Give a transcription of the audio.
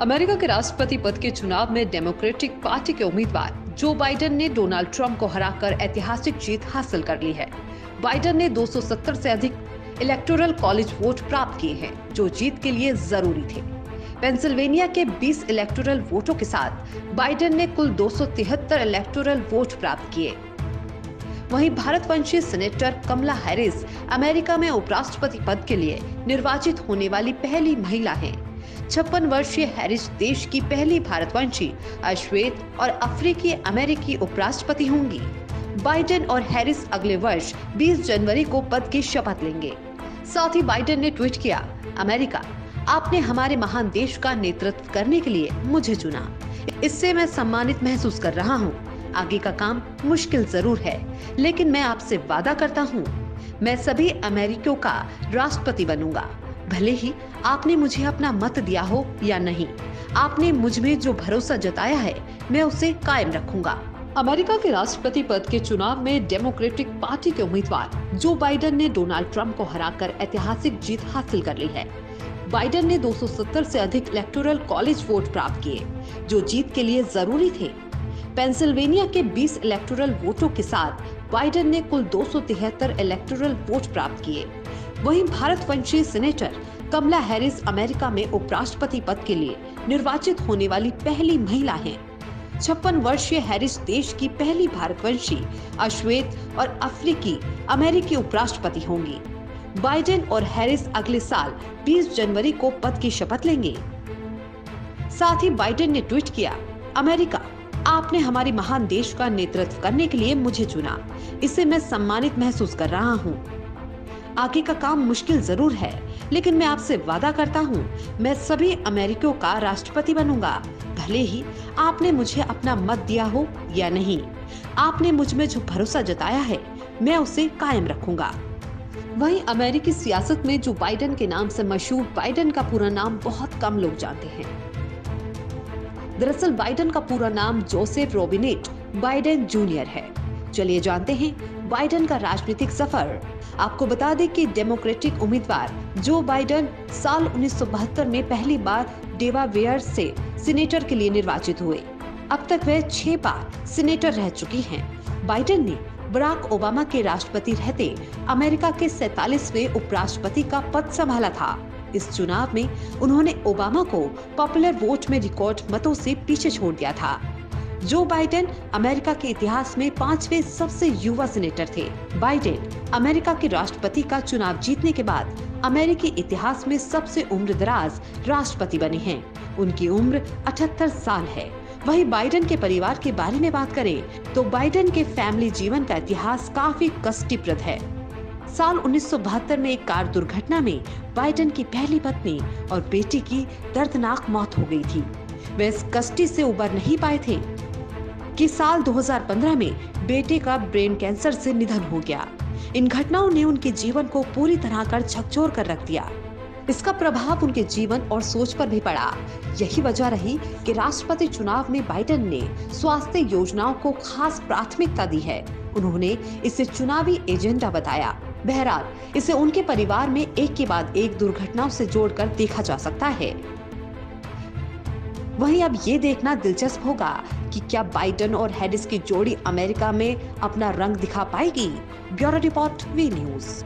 America के राष्ट्रपति पद के चुनाव में डेमोक्रेटिक पार्टी के उम्मीदवार जो बाइडेन ने डोनाल्ड ट्रंप को हराकर ऐतिहासिक जीत हासिल कर ली है। बाइडेन ने 270 से अधिक इलेक्टोरल कॉलेज वोट प्राप्त किए हैं, जो जीत के लिए जरूरी थे। पेंसिल्वेनिया के 20 इलेक्टोरल वोटों के साथ बाइडेन ने कुल 273 इलेक्टोरल वोट प्राप्त किए। वहीं भारतवंशी सेनेटर कमला हैरिस अमेरिका में उपराष्ट्रपति पद के लिए निर्वाचित होने वाली पहली महिला हैं। 56 वर्षीय हैरिस देश की पहली भारतवंशी, अश्वेत और अफ्रीकी अमेरिकी उपराष्ट्रपति होंगी। बाइडेन और हैरिस अगले वर्ष 20 जनवरी को पद की शपथ लेंगे। साथ ही बाइडेन ने ट्वीट किया, अमेरिका, आपने हमारे महान देश का नेतृत्व करने के लिए मुझे चुना। इससे मैं सम्मानित महसूस कर रहा हूँ। आगे का काम मुश्किल जरूर है, लेकिन मैं आपसे वादा करता हूँ, मैं सभी अमेरिकियों का राष्ट्रपति बनूंगा। भले ही आपने मुझे अपना मत दिया हो या नहीं, आपने मुझ में जो भरोसा जताया है, मैं उसे कायम रखूंगा। अमेरिका के राष्ट्रपति पद के चुनाव में डेमोक्रेटिक पार्टी के उम्मीदवार जो बाइडेन ने डोनाल्ड ट्रंप को हराकर ऐतिहासिक जीत हासिल कर ली है। बाइडेन ने 270 से अधिक इलेक्टोरल कॉलेज वोट प्राप्त किए, जो जीत के लिए जरूरी थे। पेंसिल्वेनिया के 20 इलेक्टोरल वोटों के साथ बाइडेन ने कुल 273 इलेक्टोरल वोट प्राप्त किए। वहीं भारतवंशी सेनेटर कमला हैरिस अमेरिका में उपराष्ट्रपति पद के लिए निर्वाचित होने वाली पहली महिला हैं। 56 वर्षीय हैरिस देश की पहली भारतवंशी, अश्वेत और अफ्रीकी अमेरिकी उपराष्ट्रपति होंगी। बाइडेन और हैरिस अगले साल 20 जनवरी को पद की शपथ लेंगे। साथ ही बाइडेन ने ट्वीट किया, अमेरिका, आपने हमारे महान देश का नेतृत्व करने के लिए मुझे चुना। इससे मैं सम्मानित महसूस कर रहा हूँ। आगे का काम मुश्किल जरूर है, लेकिन मैं आपसे वादा करता हूँ, मैं सभी अमेरिकियों का राष्ट्रपति बनूंगा। भले ही आपने मुझे अपना मत दिया हो या नहीं, आपने मुझ में जो भरोसा जताया है, मैं उसे कायम रखूंगा। वहीं अमेरिकी सियासत में जो बाइडेन के नाम से मशहूर बाइडेन का पूरा नाम बहुत कम लोग जानते हैं। दरअसल बाइडेन का पूरा नाम जोसेफ रोबिनेट बाइडेन जूनियर है। चलिए जानते हैं बाइडेन का राजनीतिक सफर। आपको बता दें कि डेमोक्रेटिक उम्मीदवार जो बाइडेन साल 1972 में पहली बार डेलावेयर से सीनेटर के लिए निर्वाचित हुए। अब तक वे 6 बार सीनेटर रह चुकी हैं। बाइडेन ने बराक ओबामा के राष्ट्रपति रहते अमेरिका के 47वें उपराष्ट्रपति का पद संभाला था। इस चुनाव में उन्होंने ओबामा को पॉपुलर वोट में रिकॉर्ड मतों से पीछे छोड़ दिया था। जो बाइडेन अमेरिका के इतिहास में 5वें सबसे युवा सीनेटर थे। बाइडेन अमेरिका के राष्ट्रपति का चुनाव जीतने के बाद अमेरिकी इतिहास में सबसे उम्रदराज राष्ट्रपति बने हैं। उनकी उम्र 78 साल है। वहीं बाइडेन के परिवार के बारे में बात करें तो बाइडेन के फैमिली जीवन का इतिहास काफी कष्टप्रद है। साल 1972 में एक कार दुर्घटना में बाइडेन की पहली पत्नी और बेटी की दर्दनाक मौत हो गई थी। वे इस कष्टी से उबर नहीं पाए थे कि साल 2015 में बेटे का ब्रेन कैंसर से निधन हो गया। इन घटनाओं ने उनके जीवन को पूरी तरह कर झकझोर कर रख दिया। इसका प्रभाव उनके जीवन और सोच पर भी पड़ा। यही वजह रही कि राष्ट्रपति चुनाव में बाइडेन ने स्वास्थ्य योजनाओं को खास प्राथमिकता दी है। उन्होंने इसे चुनावी एजेंडा बताया। बहरहाल इसे उनके परिवार में एक के बाद एक दुर्घटनाओं से जोड़कर देखा जा सकता है। वहीं अब ये देखना दिलचस्प होगा कि क्या बाइडेन और हैरिस की जोड़ी अमेरिका में अपना रंग दिखा पाएगी। Bureau report, V news.